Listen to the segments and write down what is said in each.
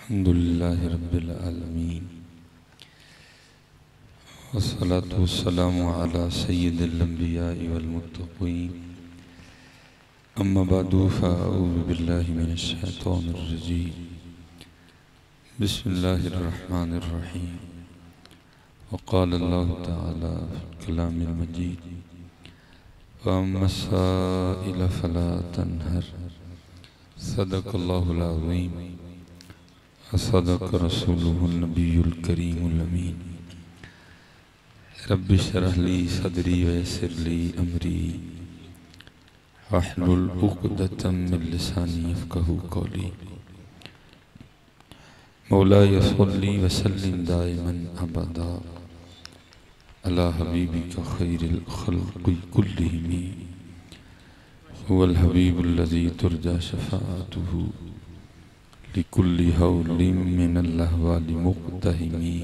अल्हम्दुलिल्लाहि रब्बिल आलमीन वस्सलातु वस्सलामु अला सय्यिदिल अंबियाइ वल मुत्तक़ीन अम्मा बअदु फ़अऊज़ु बिल्लाहि मिनश शैतानिर रजीम बिस्मिल्लाहिर रहमानिर रहीम वक़ाल अल्लाहु तआला फ़िल कलामिल मजीद वअम्मस्साइल फ़ला तन्हर सदक़ल्लाहुल अज़ीम सदक़ रसूलुहुन नबियुल करीमुल अमीन रब्बि शरह ली सदरी व यस्सिर ली अमरी वहलुल उक़दतम मिन लिसानी यफ़क़हू क़ौली मौलाय सल्ली व सल्लिम दाइमन अबदा अला हबीबिका खैरिल ख़ल्क़ि कुल्लिहिम हुवल हबीबुल्लज़ी तुरजा शफ़ाअतुहु लिकुल्लि हौलिम मिनल अहवालि मुक़्तहिमी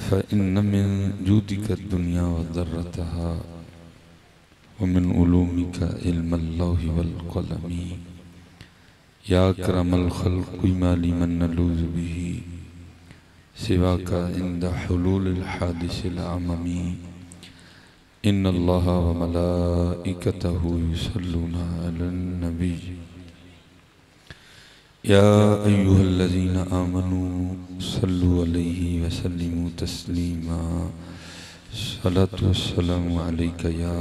फ़इन्न मिन जूदिका दुनिया व ज़र्रतहा व मिन उलूमिका इल्मल लौहि वल क़लमी या अकरमल ख़ल्क़ि मा लिमन नलूज़ु बिही सिवाका इंद हुलूलिल हादिसिल अममी इन्नल्लाहा व मलाइकतहु युसल्लूना अलन नबी या अय्युहल्लज़ीना आमनू सल्लु अलैहि व सल्लिमू तस्लीमा सलातु वस्सलामु अलैका या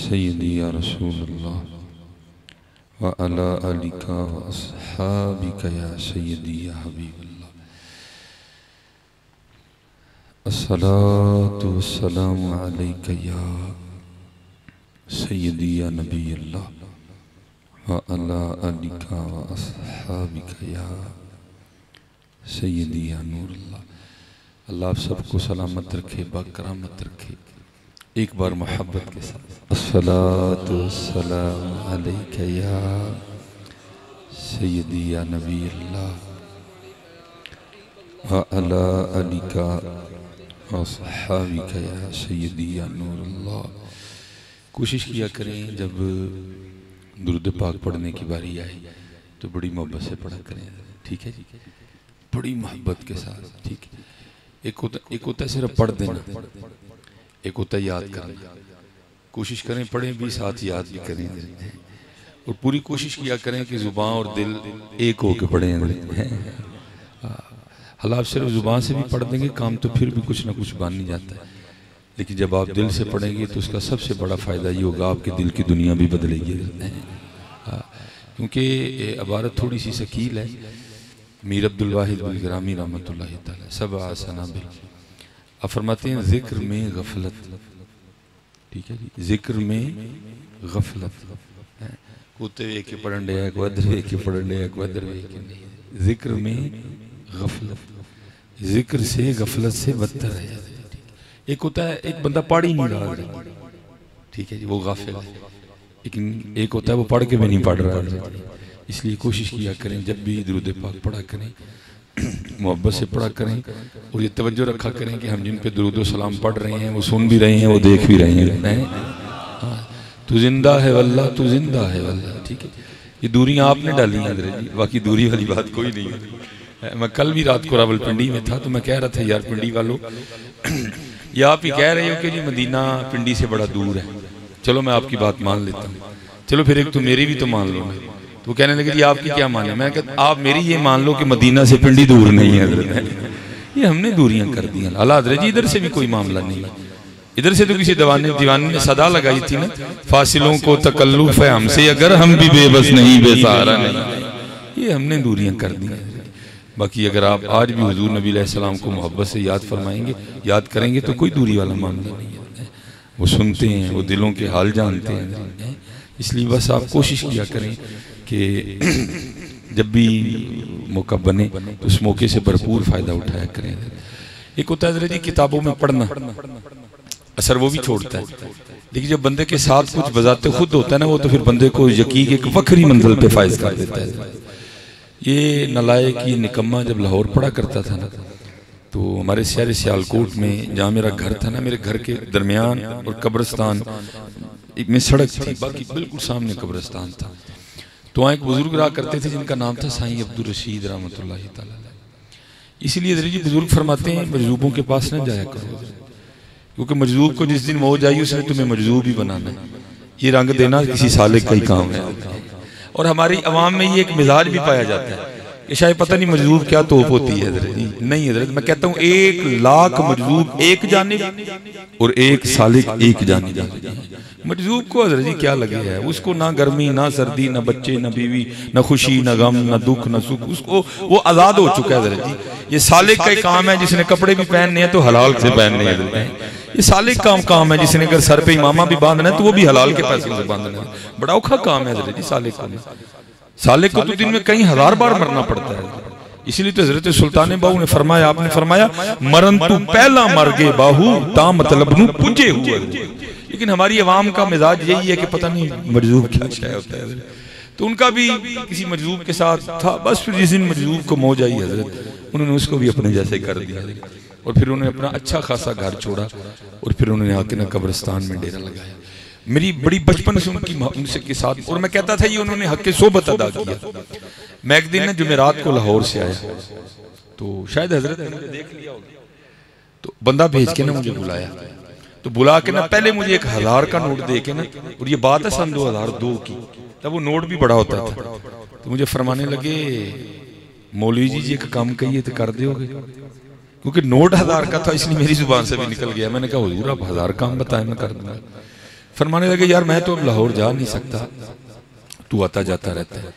सय्यदी या रसूलल्लाह व अला आलिका व अस्हाबिका या सय्यदी या हबीबल्लाह अस्सलातु वस्सलामु अलैका या सय्यदी या नबीयल्लाह व अला आलिका व अस्हाबिका या सय्यदी या नूरल्लाह। अल्लाह आप सबको सलामत रखे, बाकरामत रखे। एक बार मोहब्बत के साथ अस्सलातु वस्सलामु अलैका या सय्यदी या नबीयल्लाह व अला आलिका व अस्हाबिका या सय्यदी या नूरल्लाह। कोशिश किया करें जब दुरूद पाक पढ़ने की बारी आए तो बड़ी मोहब्बत से पढ़ा करें, ठीक है जी, बड़ी मोहब्बत के साथ, ठीक है। एक होता है सिर्फ पढ़ देना, एक होता है याद करना। कोशिश करें पढ़ें भी साथ याद भी करें और पूरी कोशिश किया करें कि ज़ुबान और दिल एक हो के पढ़ें। हालांकि आप सिर्फ ज़ुबान से भी पढ़ देंगे काम तो फिर भी कुछ ना कुछ बन नहीं जाता है, लेकिन जब आप दिल से पढ़ेंगे तो उसका सबसे बड़ा फ़ायदा ये होगा आपके दिल की दुनिया भी बदलेगी। क्योंकि इबारत थोड़ी सी शकील है। मीर अब्दुल वाहिद बिल गिरामी रहमतुल्लाहि तआला सब आसना बिल आप फरमाते हैं ज़िक्र में गफलत, ठीक है जी, ज़िक्र में गफलत कुत्ते वे के पढ़ने है को अदर वे के पढ़ने है को अदर वे के नहीं, ज़िक्र में गफलत, ज़िक्र से गफलत से बदतर है। एक होता है एक बंदा पढ़ ही नहीं रहा, ठीक है जी, वो गाफिल है। लेकिन एक होता है वो पढ़ के भी नहीं पढ़ रहा है। इसलिए कोशिश किया करें जब भी दुरूद पाक पढ़ा करें मोहब्बत से पढ़ा करें और ये तवज्जो रखा करें कि हम जिन पे दुरूद सलाम पढ़ रहे हैं वो सुन भी रहे हैं, वो देख भी रहे हैं। हाँ, तू जिंदा है वल्लाह, तू जिंदा है वल्लाह, ठीक है। ये दूरियां आपने डाली हैं, बाकी दूरी वाली बात कोई नहीं है। मैं कल भी रात को रावलपिंडी में था तो मैं कह रहा था यार पिंडी वालों ये आप ही कह रहे हो कि जी मदीना पिंडी से बड़ा दूर है, चलो मैं आपकी बात मान लेता हूँ, चलो फिर एक तो मेरी भी तो मान लो। तो कहने लगे जी आपकी क्या माने? मैं कहता आप मेरी ये मान लो कि मदीना से पिंडी दूर नहीं है। ये हमने दूरियां कर दी अल्लाह हज़रत जी, इधर से भी कोई मामला नहीं है। इधर से तो किसी दीवाने ने सदा लगाई थी ना, फासिलों को तकल्लुफ है हमसे अगर हम भी बेबस नहीं बेसहारा नहीं। ये हमने दूरियां कर दी हैं। बाकी अगर आप आज भी हुजूर नबी अलैहिस्सलाम को मोहब्बत से याद फरमाएंगे, याद करेंगे तो कोई दूरी वाला मामला नहीं है। वो सुनते हैं, वो दिलों के हाल जानते हैं। इसलिए बस आप कोशिश किया करें कि जब भी मौका बने तो उस मौके से भरपूर फ़ायदा उठाया करें। एक होता है जी किताबों में पढ़ना, असर वो भी छोड़ता है, लेकिन जब बंदे के साथ कुछ बजाते खुद होता है ना, वो तो फिर बंदे को यकीन एक वक्री मंजिल पे फायज कर देता है। ये नलायक ये निकम्मा जब लाहौर पढ़ा करता था ना, तो हमारे शहर सियालकोट में जहाँ मेरा घर था ना, मेरे घर के दरमियान और कब्रिस्तान में सड़क थी, बाकी बिल्कुल सामने कब्रिस्तान था। तो वहाँ एक बुजुर्ग रहा करते थे जिनका नाम था साईं अब्दुल रशीद रहमतुल्लाहि तआला अलैह। इसीलिए जी बुजुर्ग फरमाते हैं मजलूबों के पास न जाया करो, क्योंकि मजलूब को जिस दिन मौत आई उसने तुम्हें मजलूब ही बनाना है। ये रंग देना किसी सालिक का ही काम है। और हमारी अवाम में ये एक मिजाज भी पाया जाता है कि शायद पता नहीं मजलूब क्या तोप होती है हजरत जी। नहीं हजरत, मैं कहता हूँ 1 लाख मजलूब एक जानिब और 1 सालिक एक जानिब। मजलूब को हजरत जी क्या लगे है, उसको ना गर्मी ना सर्दी ना बच्चे ना बीवी ना खुशी ना गम ना दुख ना सुख, उसको वो आजाद हो चुका है हजरत जी। ये सालिक का काम है, जिसने कपड़े भी पहनने हैं तो हलाल से पहनने हैं। ये सालिक का काम है, जिसने अगर सर पे इमामा भी बांधना है तो वो भी हलाल के पैसे से बांधना है। बड़ा औखा काम है हजरत जी सालिक का। सालिक को तो दिन में कई 1000 बार मरना पड़ता है। इसीलिए तो हजरत सुल्तान बाहू ने फरमाया, आपने फरमाया मरन तू पहला मर गए बाहू ता मतलब नू पुजे हुए। लेकिन हमारी अवाम का मिजाज यही है कि पता नहीं मजलूब क्या चाहे होता है। तो उनका भी किसी मजलूब के साथ था, बस फिर जिस दिन मजलूब को मौज आई हजरत, उन्होंने उसको भी अपने जैसे कर दिया और फिर उन्होंने अपना अच्छा खासा घर छोड़ा और फिर उन्होंने आके ना कब्रिस्तान में डेरा लगाया। मेरी बड़ी बचपन से उनसे के साथ, और मैं कहता था ये उन्होंने हक के सोबत अदा किया। मैं एक दिन ना जुमेरात को लाहौर से आया, तो शायद हजरत ने मुझे देख लिया होगा, तो बंदा भेज के ना मुझे बुलाया। तो बुला के ना पहले मुझे 1000 का नोट दे के ना, और ये बात है सन 2002 की, तब वो नोट भी बड़ा होता था। तो मुझे फरमाने लगे मौलवी जी एक काम कहिए तो कर दोगे, क्योंकि नोट 1000 का था इसलिए मेरी जुबान से भी निकल गया। मैंने कहा हुजूर आप 1000 काम बताए मैं कर दूंगा। फरमाने लगे यार मैं तो अब लाहौर जा नहीं सकता, तू आता जाता रहता है,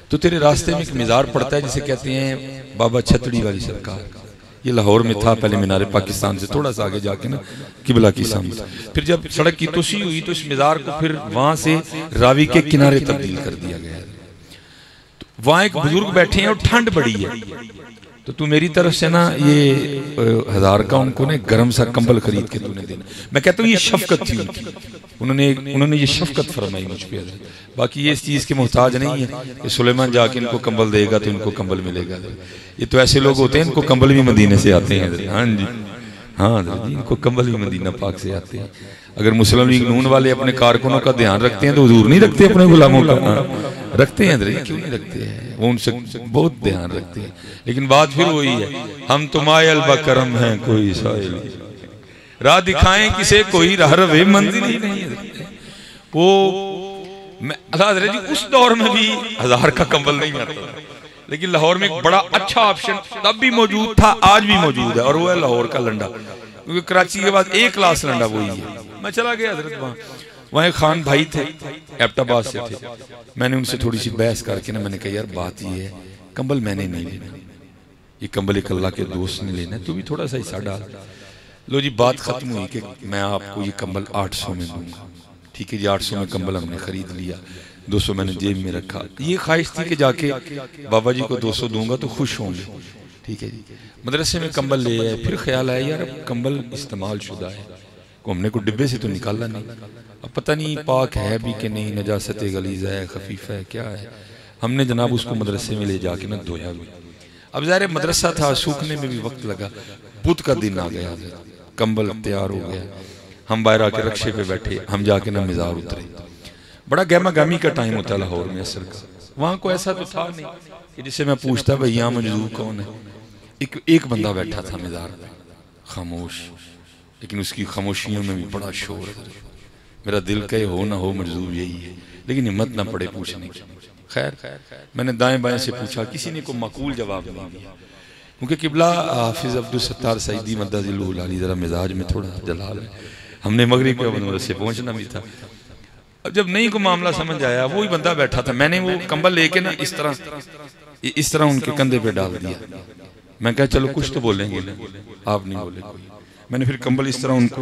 तो तेरे रास्ते में एक मिज़ार पड़ता है जिसे कहते हैं बाबा छतड़ी वाली सरकार। ये लाहौर में था पहले, मीनारे पाकिस्तान से थोड़ा सा आगे जाके ना किबला की सामने। फिर जब सड़क की तोसी हुई तो इस मिज़ार को फिर वहां से रावी के किनारे तब्दील कर दिया गया। तो वहां एक बुजुर्ग बैठे हैं और ठंड बड़ी है, तो तू मेरी तरफ से ना ये 1000 का उनको ना गर्म सा कंबल खरीद के तूने देना। मैं कहता हूँ ये शफकत थी उनकी, उन्होंने ये शफकत फरमाई मुझ पे। बाकी ये इस चीज़ के मोहताज नहीं है कि सुलेमान जाके इनको कंबल देगा तो इनको कंबल मिलेगा। ये तो ऐसे लोग होते हैं इनको कंबल भी मदीने से आते हैं। हाँ जी, हाँ जी, इनको कंबल भी मदीना पाक से आते हैं। अगर मुस्लिम लीग नून वाले अपने कारकुनों का ध्यान रखते हैं तो हुजूर नहीं रखते अपने गुलामों का? रखते हैं, क्यों नहीं रखते हैं? वो उनसे बहुत ध्यान रखते हैं। लेकिन बात फिर वही है, हम तो मायल बकरम हैं कोई साइल, राह दिखाएं किसे कोई रहरवे मंजिल ही नहीं है। वो हजरत जी उस दौर में भी 1000 का कंबल नहीं आता, लेकिन लाहौर में एक बड़ा अच्छा ऑप्शन तब भी मौजूद था, आज भी मौजूद है, और वो है लाहौर का लंडा। क्योंकि कराची के बाद एक क्लास लंडा वही है। मैं चला गया हजरत वहाँ खान भाई थे एबटाबाद से थे। मैंने उनसे थोड़ी सी बहस करके ना मैंने कहा यार बात ये है कंबल मैंने नहीं लेना, ये कंबल एक अल्लाह के दोस्त ने लेना है, तू भी थोड़ा सा हिस्सा डाल। लो जी बात खत्म हुई कि मैं आपको ये कंबल 800 में दूंगा। ठीक है जी, 800 में कंबल हमने खरीद लिया, 200 मैंने जेब में रखा। ये ख्वाहिश थी कि जाके बाबा जी को 200 दूंगा तो खुश होंगे। ठीक है जी, मदरसे में कंबल ले आए। फिर ख्याल आया यार अब कंबल इस्तेमाल शुदा है, को हमने को डिब्बे से तो निकाला नहीं, अब पता नहीं पाक है भी कि नहीं, नजासत गलीज़ा है खफीफा है क्या है। हमने जनाब उसको मदरसे में ले जाके ना धोया भी। अब ज़ाहिर मदरसा था, सूखने में भी वक्त लगा। बुध का दिन आ गया, कंबल तैयार हो गया, हम बाहर आके रक्शे पे बैठे, हम जाके ना मिज़ार उतरे। बड़ा गहमा गहमी का टाइम होता है लाहौर में असर का। वहाँ को ऐसा तो था नहीं कि जिससे मैं पूछता भाई यहाँ मजदूर कौन है। एक बंदा बैठा था मिज़ार में खामोश, लेकिन उसकी खामोशियों में भी बड़ा शोर है। मेरा दिल कहे हो ना हो मजदूर यही है, लेकिन हिम्मत ना पड़े पूछने की। खैर मैंने दाएं बाएं से पूछा, किसी ने को माकूल जवाब नहीं दिया, क्योंकि किबला हाफिज अब्दुल सत्तार सईदी मद्दाजिल्लुहु अली जरा मिजाज में थोड़ा जलाल है। हमने मगरिब के बंदों से पहुंचना भी था। अब जब नहीं को मामला समझ आया, वो ही बंदा बैठा था, मैंने वो कंबल लेके ना इस तरह उनके कंधे पे डाल दिया। मैं कहा चलो कुछ तो बोलेंगे ना, आप नहीं बोले कोई। मैंने फिर कंबल इस तरह उनको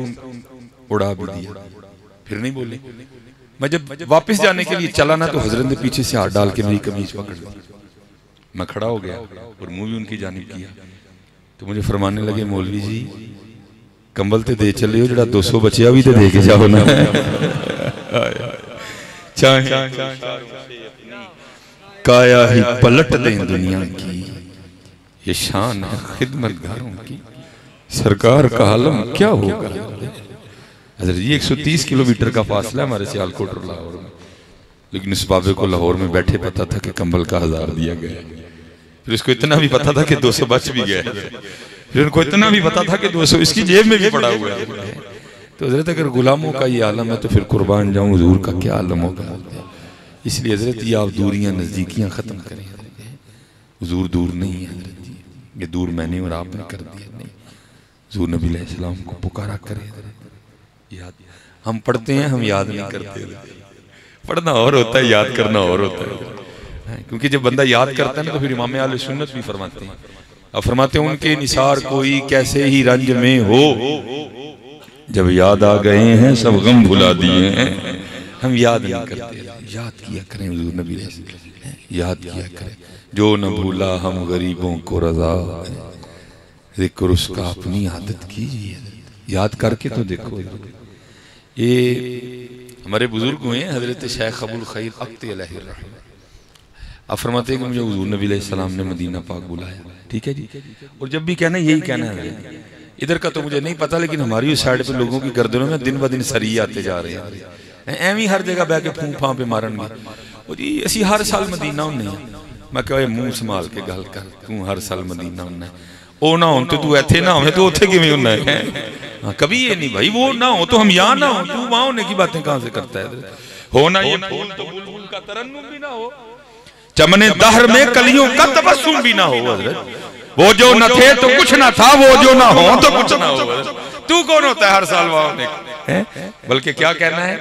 उड़ा भी दिया, फिर नहीं बोले। मैं जब वापस जाने के लिए चला ना तो हजरत ने पीछे से हाथ डाल के मेरी कमीज पकड़ ली। मैं खड़ा हो गया और मुंह भी उनकी जानिब किया, तो मुझे फरमाने लगे मौलवी जी कंबल ते दे चले हो, जरा 200 बचिया भी तो दे के जाओ ना। चाहे काया ही पलट दें दुनिया की, ये शान है खिदमतगारों की, सरकार का आलम क्या होगा। हजरत जी 130 किलोमीटर का फासला हमारे सियालकोट और लाहौर में, लेकिन उस बाबे को लाहौर में बैठे पता था कि कंबल का 1000 दिया गया। फिर उसको इतना भी पता था कि 200 बच भी गया। फिर उनको इतना भी पता था कि 200 इसकी जेब में भी पड़ा हुआ है। तो हजरत अगर गुलामों का ये आलम है तो फिर कुर्बान जाऊं हुजूर का क्या आलम होगा। इसलिए हजरत ये आप दूरियां नजदीकियां खत्म करें। हुजूर दूर नहीं है हजरत जी, ये दूर मैंने और आपने कर दिया नहीं। हुजूर नबी अलैहिस्सलाम को पुकारा करें। याद हम पढ़ते हैं, हम याद नहीं करते। पढ़ना और होता है, याद करना और होता है। क्योंकि जब बंदा याद करता है ना तो फिर इमाम आले सुन्नत भी फरमाते हैं, अब फरमाते हैं उनके निसार कोई कैसे ही रंज में हो, जब याद आ गए हैं सब गम भुला दिए हैं। हम याद नहीं करते, याद किया करें हुजूर नबी याद किया करें। जो न भूला हम गरीबों को रजा, जिक्र उसका अपनी आदत कीजिए। याद करके तो देखो। ये हमारे बुजुर्ग हुए हैं हजरत शेख अबुल खैर अख्ती अलैहि रहमत, आप फरमाते हैं कि मुझे हुजूर नबी अलैहिस्सलाम ने मदीना पाक बुलाया। ठीक है जी, और जब भी कहना यही कहना है। इधर का तो मुझे नहीं पता, लेकिन हमारी उस साइड पे लोगों की गर्दनों में दिन ब दिन सरिये आते जा रहे हैं। एवं हर जगह बह के फूं फां पे मारनगे जी असी हर साल मदीना होने। मैं कहा मुंह संभाल के गल कर, तू हर साल मदीना होना, ओ ना हो तो तू इथे ना हो तो उथे किवें होना है। कभी ये नहीं भाई, वो ना हो तो हम यहाँ ना हो, तू वहां होने की बातें कहां से करता है। होना ये फूल तो बुलबुल का तरन्नुम भी ना हो, चमने दहर में कलियों का तबस्सुम भी ना हो। हजरत वो जो न थे तो कुछ ना था, वो जो ना हो तो कुछ ना हो। तू कौन होता है हर साल वहां होने का? बल्कि क्या कहना है,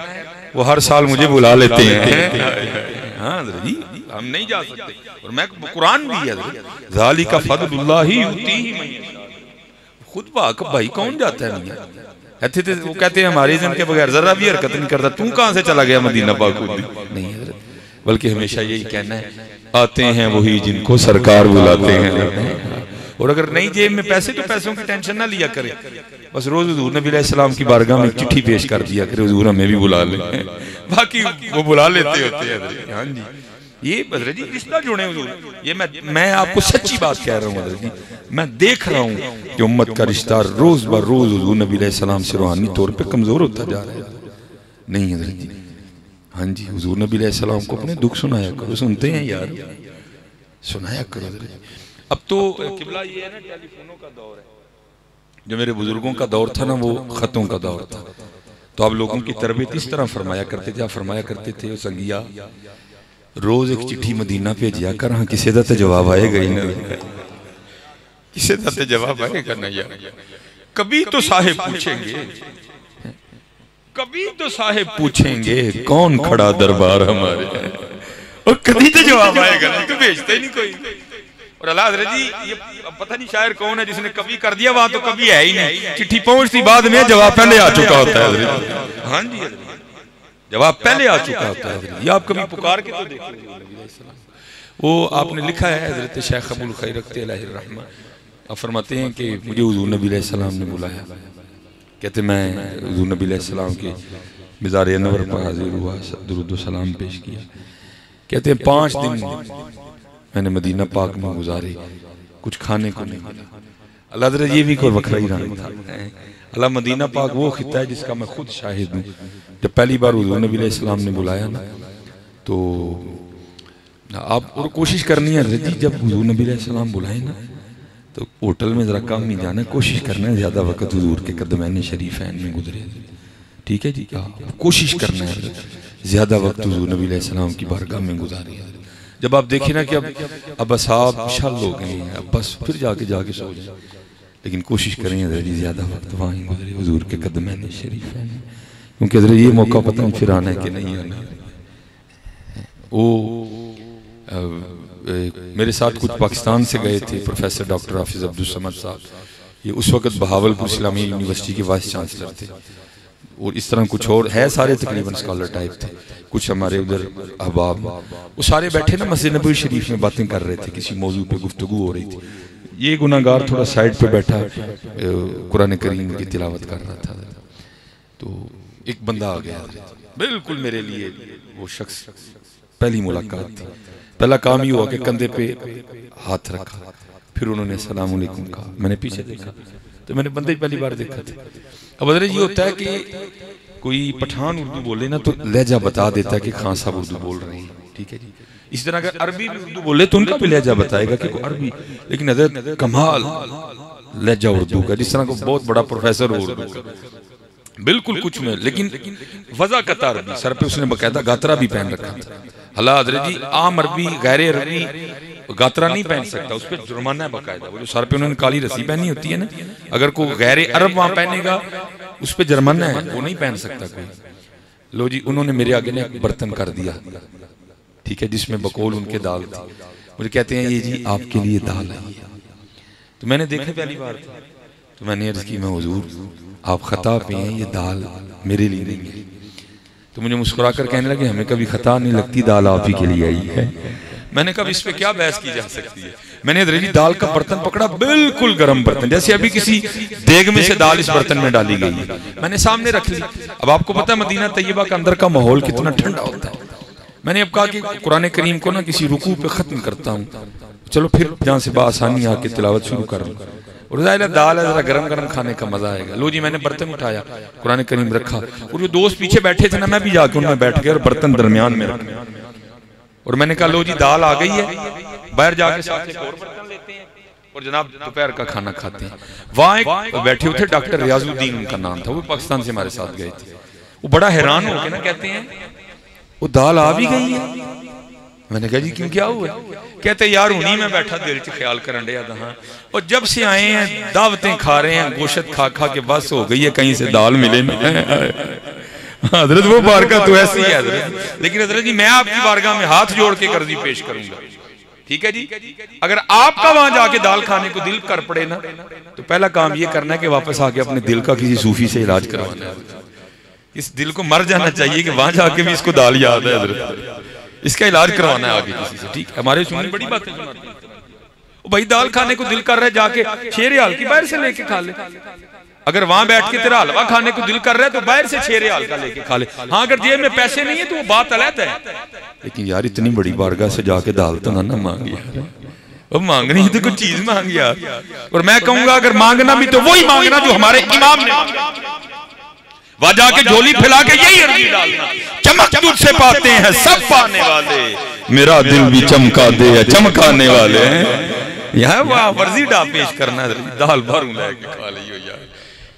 वो हर साल मुझे बुला लेते हैं। हाँ जी, हम नहीं जा सकते। और मैं कुरान भी है ज़ालिका फज़लुल्लाहि युतीही मन यशा, खुद पाक भाई कौन जाता है नहीं। ऐसे तो वो कहते हैं हमारे इज़्न के बगैर जरा भी हरकत नहीं करता। तू कहां से चला गया मदीना पाक? नहीं हजरत, बल्कि हमेशा यही कहना है आते हैं वही जिनको सरकार बुलाते हैं। और अगर नहीं जेब में पैसे तो पैसों की टेंशन ना लिया करे, बस रोज हुजूर नबी अलैहिस्सलाम की बारगाह में चिट्ठी पेश कर दिया करे, हुजूर हमें भी बुला ले। बाकी वो बुला लेते होते हैं। हाँ जी, ये हजरत जी रिश्ता जुड़े हुजूर। ये मैं आपको सच्ची बात कह रहा हूँ हजरत जी, मैं देख रहा हूँ कि उम्मत का रिश्ता रोज ब रोज हुजूर नबी अलैहिस्सलाम से रूहानी तौर पर कमजोर होता जा रहा है। नहीं हजरत जी, हाँ जी, हुजूर नबी अलैहिस्सलाम को अपने दुख सुनाया करो। सुनते हैं यार, सुनाया करो। अब तो किबला ये है ना, टेलीफोनों का दौर है। जो मेरे बुजुर्गों का दौर था ना, वो खतों का दौर था। तो आप लोगों की तरबियत इस तरह फरमाया करते थे। आप फरमाया करते थे संगिया रोज एक चिट्ठी मदीना भेजिया कर, हाँ किसी का तो जवाब आएगा ही ना, किसी का तो जवाब आएगा ना यार। कभी तो साहिब पूछेंगे, कभी तो साहिब पूछेंगे कौन खड़ा दरबार हमारे, और कभी तो जवाब आएगा नहीं, तो भेजते ही नहीं कोई। और अल्लाह हज़रत जी ये पता नहीं शायर कौन है जिसने कभी कर दिया, वहां तो कभी है ही नहीं। चिट्ठी पहुंचती बाद में, जवाब पहले आ चुका होता है। हाँ जी, जवाब पहले आ चुका होता है। ये आप कभी पुकार के तो देखो। वो आपने लिखा है हजरत शेख अबुल खैर अख्ती अलैहि रहमत, आप फरमाते हैं कि मुझे हुजूर नबी अलैहिस्सलाम ने बुलाया। कहते मैं हुजूर नबी अलैहिस्सलाम के मिज़ार अनवर पर हाजिर हुआ, दुरूद व सलाम पेश किया। कहते हैं 5 दिन मैंने मदीना पाक में गुजारे, कुछ खाने को नहीं मिला। अल्लाह हज़रत ये भी कोई वखरा ही रंग था। अल्लाह मदीना पाक वो खिता है जिसका मैं खुद शाहिद हूँ। जब पहली बार हुजूर नबी अलैहिस्सलाम ने बुलाया ना, तो आप और कोशिश करनी है हज़रत जी, जब हुजूर नबी अलैहिस्सलाम बुलाए ना तो होटल में जरा कम ही जाना, कोशिश करना है ज्यादा वक्त हुजूर के कदमैन शरीफैन में गुजरे। ठीक है जी, कोशिश करना है ज्यादा वक्त हुजूर नबी अलैहिस्सलाम की बारगाह में गुजारे। जब आप देखें ना कि अब असाब शल हो गए हैं, अब बस फिर जाके सो जाए, लेकिन कोशिश करें हज़रत जी ज्यादा वक्त वहाँ गुजरे हुजूर के कदमैन शरीफैन में, क्योंकि हज़रत ये मौका पता नहीं फिर आना है कि नहीं आना। वो मेरे साथ कुछ पाकिस्तान से गए थे प्रोफेसर डॉक्टर हाफिज अब्दुल समद साहब, ये उस वक्त बहावलपुर इस्लामी यूनिवर्सिटी के वाइस चांसलर थे। और इस तरह कुछ और है, सारे तकरीबन स्कॉलर टाइप थे। कुछ हमारे उधर अहबाब, वो सारे बैठे ना मस्जिद नबवी शरीफ में बातें कर रहे थे, किसी मौजू पे गुफ्तगू हो रही थी। ये गुनाहगार थोड़ा साइड पे बैठा कुरान करीम की तिलावत कर रहा था। तो एक बंदा आ गया, बिल्कुल मेरे लिए वो शख्स, पहली मुलाकात थी। पहला काम ही हुआ कि कंधे पे हाथ रखा, फिर उन्होंने अस्सलाम वालेकुम कहा। मैंने पीछे देखा तो मैंने बंदे पहली बार देखा था। अब हज़रत ये होता है कि कोई पठान उर्दू बोले ना तो लहजा बता देता है कि खान साहब उर्दू बोल रहे हैं, ठीक है जी। इस तरह अगर अरबी में उर्दू बोले तो उनका भी लहजा बताएगा कि अरबी, लेकिन हज़रत कमाल लहजा उर्दू का, जिस तरह को बहुत बड़ा प्रोफेसर हो उर्दू का, बिल्कुल कुछ में, लेकिन वज़ा कता अरबी, सर पे उसने बकायदा गातरा भी पहन रखा था। हला हज़रत जी आम अरबी गैर अरबी गातरा नहीं पहन सकता, उस पर जुर्माना है बकायदा। वो जो सर पे उन्होंने काली रस्सी पहनी होती है ना, अगर कोई गैर अरब वहां पहनेगा उस पर जुर्माना है, वो नहीं पहन सकता कोई। लो जी, उन्होंने मेरे आगे ने एक बर्तन कर दिया, ठीक है, जिसमें बकौल उनके दाल थी। मुझे कहते हैं ये जी आपके लिए दाल है। तो मैंने देखा पहली बार, तो मैंने अर्ज की मैं हुजूर आप खता पे हैं, ये दाल मेरे लिए नहीं है। तो मुझे मुस्कुराकर कहने लगे हमें कभी खता नहीं लगती, दाल आप ही के लिए आई है। मैंने कहा इस पे क्या बहस की जा सकती है। मैंने दरअसल दाल का बर्तन पकड़ा, बिल्कुल गर्म बर्तन, जैसे अभी किसी देग में से दाल इस बर्तन में डाली गई है, मैंने सामने रख ली। अब आपको पता है मदीना तैयबा के अंदर का माहौल कितना ठंडा होता है। मैंने अब कहा कि कुरान करीम को ना किसी रुकू पे खत्म करता हूँ, चलो फिर जहाँ से बासानी आके तिलावत शुरू कर लूँ। और दाल है, जरा गरम गरम खाने का मजा आएगा। लो जी, मैंने बर्तन उठाया, कुरान करीम रखा, और जो दोस्त पीछे बैठे थे ना, मैं भी जाके उनमें बैठ गया और बर्तन दरमियान में रखा। और मैंने कहा लो जी दाल आ गई है, बाहर जाके साथ एक और बर्तन लेते हैं और जनाब दोपहर का खाना खाते हैं। वहाँ एक बैठे हुए थे डॉक्टर रियाजुद्दीन उनका नाम था, वो पाकिस्तान से हमारे साथ गए थे। वो बड़ा हैरान हो गए ना, कहते हैं वो दाल आ भी गई है। मैंने कहा जी क्यों, क्या हुआ? कहते यार उन्हीं में बैठा दिल च ख्याल करन डया था, और जब से आए हैं दावतें खा रहे हैं, गोश्त खा खा के बस हो गई है, कहीं से दाल मिले ना। हजरत वो बारगाह तो ऐसी है हजरत, लेकिन हजरत जी मैं आपकी बारगाह में हाथ जोड़ के कर्जी पेश करूंगा, ठीक है जी। अगर आपका वहां जाके दाल खाने को दिल कर पड़े ना, तो पहला काम ये करना है कि वापस आके अपने दिल का किसी सूफी से इलाज करवाना है। इस दिल को मर जाना चाहिए कि वहां जाके भी इसको दाल याद है हजरत, इसका इलाज करवाना है आगे किसी से, ठीक है। हमारे सुनने बड़ी बातें सुनाते हैं, भाई दाल खाने को दिल कर रहा है, जाके शेर हाल की बाहर से लेके खा ले। अगर वहां बैठ के तेरा हलवा खाने को दिल कर रहा है तो बाहर से शेर हाल का लेके खा ले। हाँ, अगर जेब में पैसे नहीं है तो वो बात अलग है, लेकिन यार इतनी बड़ी बारगाह से जाके दाल तो ना मांग यार, वो मांगनी है तो कुछ चीज मांग यार। और मैं कहूंगा अगर मांगना भी तो वही मांगना जो हमारे इमाम ने, वहां जाके झोली फैला के यही अर्जी डालना, चमक तुझसे पाते हैं सब पाने वाले, मेरा दिल भी चमका दे चमकाने वाले हैं। यहाँ वहां वर्जी डा पेश करना, दाल भरूं लेके खा लियो यार,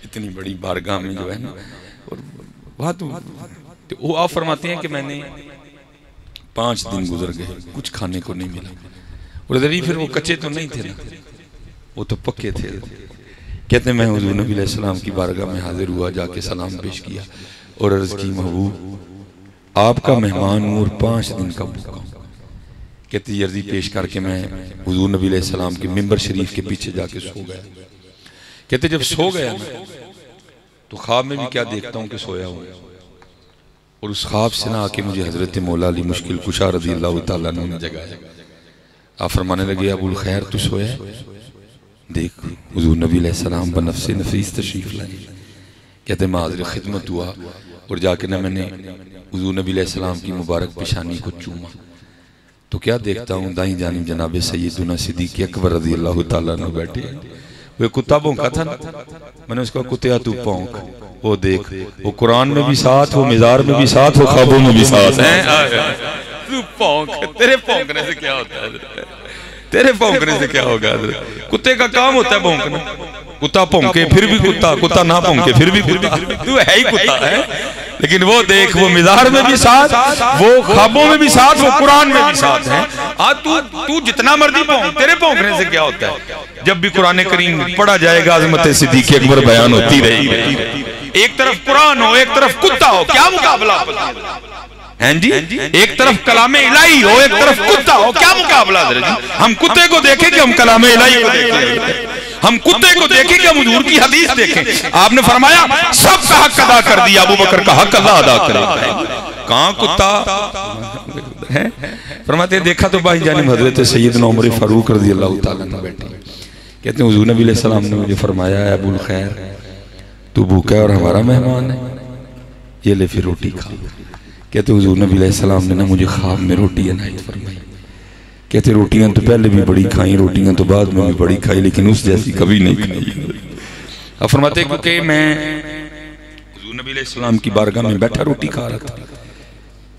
इतनी बड़ी बारगाह में जो है ना। और वहां तो वो आप फरमाते हैं कि मैंने 5 दिन गुजर गए, कुछ खाने को नहीं मिला। और इधर ही फिर वो कच्चे तो नहीं थे ना, वो तो पक्के थे। कहते हैं मैं हुजूर नबी अलैहि सलाम की बारगाह में हाजिर हुआ, जाके सलाम पेश किया और अर्ज की महबूब आपका मेहमान हूँ और 5 दिन का भूखा हूँ। कहते अर्जी पेश करके मैं हुजूर नबी अलैहि सलाम के मिंबर शरीफ के पीछे जाके सो गया। कहते जब सो गया मैं तो ख्वाब में भी क्या देखता हूँ कि सोया हूँ, और उस ख्वाब से ना आके मुझे हजरत मौला अली मुश्किल कुशा रज़ी अल्लाह तआला अन्हु ने जगाया। आप फरमाने लगे अबुल खैर तू सोया है, देख हुजूर नबी अलैहि सलाम बनफ्से नफीस तशरीफ लाए। कहते मैं हाजिर खिदमत हुआ और जाके ना मैंने हुजूर नबी अलैहि सलाम की मुबारक पेशानी को चूमा, तो क्या देखता हूँ दाईं जानिब जनाब सैयदुना सिद्दीक़ अकबर रज़ी अल्लाह तआला अन्हु बैठे। वो कुत्ता भौंका था ना, मैंने उसका कुत्ता तू भौंक, वो देख वो कुरान में भी साथ, वो मिज़ार में भी साथ, वो ख्वाबों में भी साथ है। तू भौंक, तेरे भौंकने से क्या होता है, तेरे भौंकने से क्या होगा? कुत्ते का काम होता है भौंकना, कुत्ता भौंके फिर भी कुत्ता, कुत्ता ना भौंके फिर भी कुत्ता, तू है ही कुत्ता है। लेकिन वो देख वो मिज़ार में भी साथ, वो ख्वाबों में भी साथ, वो कुरान में भी साथ है। आज तू जितना मर्जी भौंक, तेरे भौंकने से क्या होता है? जब भी कुरान करीम पढ़ा जाएगा अज़मत सिद्दीक़ अकबर बयान होती रहेगी। एक तरफ कुरान हो, एक तरफ कुत्ता हो, क्या मुकाबला हैं जी? एक तरफ कलामे इलाही हो, एक तरफ कुत्ता हो, क्या मुकाबला जी? हम कुत्ते को देखें कि हम कलामे इलाही को देखें? हम कुत्ते को देखें कि हम हुजूर की हदीस देखें? आपने फरमाया सबका हक अदा कर दिया, अबू बकर का हक अल्लाह अदा करे। कहाँ कुत्ता है? फरमाते देखा तो भाई जानिब हजरत सैयदना उमर फारूक रज़ी अल्लाह तआला अन्हु बैठे। कहते हैं हुजूर नबी अलैहि सलाम ने मुझे फरमाया है अबुल खैर तू भूखा है और हमारा मेहमान है, ये ले फिर रोटी खा। कहते हुजूर नबी अलैहि सलाम ने ना मुझे ख्वाब में रोटी इनायत फरमाई। कहते रोटियां तो पहले भी बड़ी खाई, रोटियां तो बाद में भी बड़ी खाई, लेकिन उस जैसी कभी नहीं खाई। अब फरमाते क्योंकि मैं हुजूर नबी अलैहिस्सलाम की बारगाह में बैठा रोटी खा रहा था,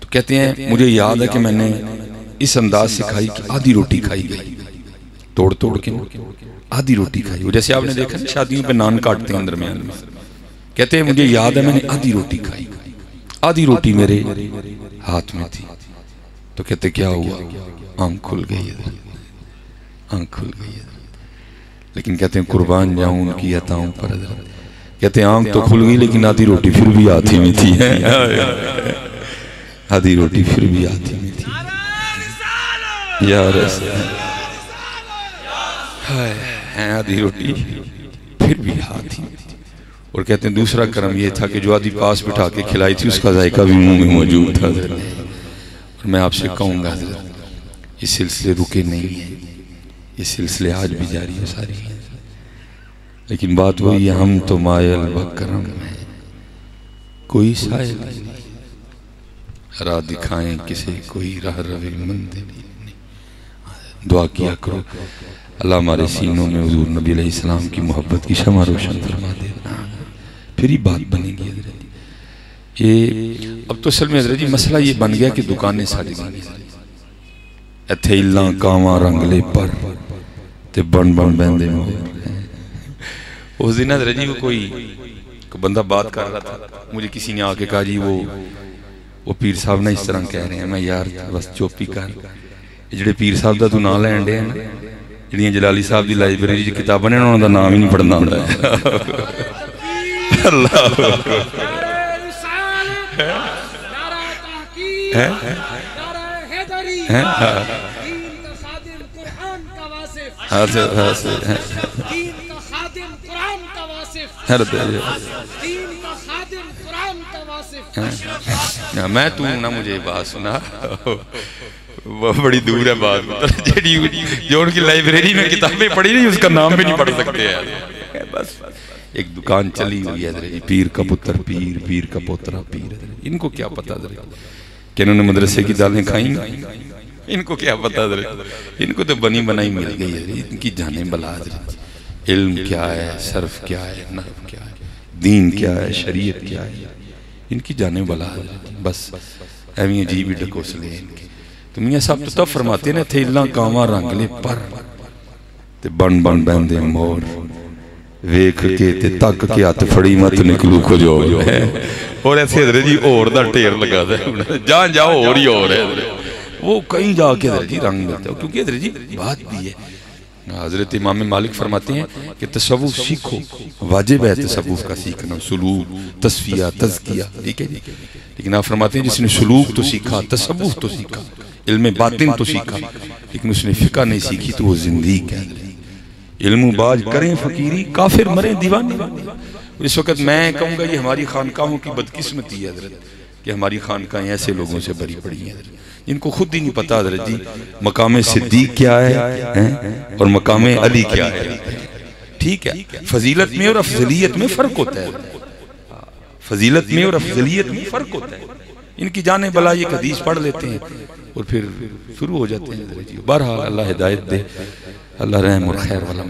तो कहते हैं मुझे याद है कि मैंने इस अंदाज से खाई कि आधी रोटी खाई गई, तोड़ तोड़ के आधी रोटी खाई। वो जैसे आपने देखा शादियों पे नान काटते हैं दरमियान में, कहते हैं मुझे याद है मैंने आधी रोटी खाई, आधी रोटी मेरे हाथ में थी। तो कहते क्या हुआ? आंख खुल गई, आंख खुल गई। लेकिन कहते हैं कुर्बान जाऊं उनकी अताओं पर, कहते हैं आंख तो खुल गई लेकिन आधी रोटी फिर भी हाथ में थी। आधी रोटी फिर भी हाथ में थी यार, आधी रोटी फिर भी हाथ में थी। और कहते हैं दूसरा कर्म ये था कि जो आधी पास बिठा के खिलाई थी उसका जायका भी मुंह में मौजूद था। और मैं आपसे कहूँगा ये सिलसिले रुके नहीं है, ये सिलसिले आज भी जारी है सारी। लेकिन बात वही है, हम तो मायल बकरम है, कोई साइल नहीं, राह दिखाएं किसे कोई राह रवे मंदिर नहीं। दुआ किया करो अल्लाह हमारे सीनों में हुजूर नबी अलैहिस्सलाम की मोहब्बत की शमा रोशन फरमा दे, फिर ही बात बनेगी। ये अब तो असल में हज़रत जी मसला ये बन गया कि दुकानें सारी इत्थे इल्लां कावां रंगले पर ते बन बन बहंदे मोर। उस दिन हज़रत जी को कोई बंदा बात कर रहा था, मुझे किसी ने आके कहा जी वो पीर साहब ना इस तरह कह रहे हैं। मैं यार बस चुप ही कर, जेडे पीर साहब का तू नाम लैन डे जिहड़ियां जलाली साहब की लाइब्रेरी च किताबां ने उन्हां दा नाम ही नहीं पढ़ना आंदा मैं तू ना मुझे बात सुना, बड़ी दूर है बात, जो उनकी लाइब्रेरी में किताबें पढ़ी नहीं उसका नाम भी नहीं पढ़ सकते यार। बस एक दुकान चली हुई है पीर का पुत्र पीर, पीर का पोतरा पीर। इनको क्या पता कि इन्होंने मदरसे की दालें खाई, इनको क्या पता, इनको तो बनी बनाई मिल गई है। इनकी जाने बला, इल्म क्या है, सर्फ क्या है, नहव क्या है, दीन क्या है, शरीयत क्या है, इनकी जाने बला। बस एवं अजीब ही ढकोसले इनके। तो मियां साहब तो तब फरमाते ने थे इल्लां कावां रंगले पर ते बन बन बहंदे मोर, वेख के ते तक के हथ फड़ी मत निकलू खजोर है। और ऐसे हज़रत जी और दा ढेर लगा दे, जहां जाओ और ही और है, वो कहीं जाके हज़रत जी रंग मिलता है। क्योंकि हज़रत जी बात भी है, हज़रत इमाम मालिक फरमाते हैं कि तसव्वुफ सीखो, वाजिब है तसव्वुफ का सीखना, सुलूक, तस्फिया, तज़किया, ठीक है जी। लेकिन आप फरमाते हैं जिसने सुलूक तो सीखा, तसव्वुफ तो सीखा, इल्म बातिन तो सीखा, लेकिन उसने फिका नहीं सीखी तो वो जिंदीक है। इल्म बाज करें फकीरी, काफिर मरे दीवाने। इस वक्त मैं कहूँगा ये हमारी खानकाहों की बदकिस्मती है हज़रत कि हमारी खानकाहें ऐसे लोगों से भरी पड़ी हैं जिनको खुद ही नहीं पता हज़रत जी मकाम सिद्दीक क्या है और मकाम अली क्या है। ठीक है, फजीलत में और अफजलियत में फ़र्क होता है, फजीलत में और अफजलियत में फ़र्क होता है। इनकी जाने बला ये हदीस पढ़ लेते हैं और फिर शुरू हो जाते हैं। बहरहाल अल्लाह हिदायत दे, अल्लाह रहम और खैर वाला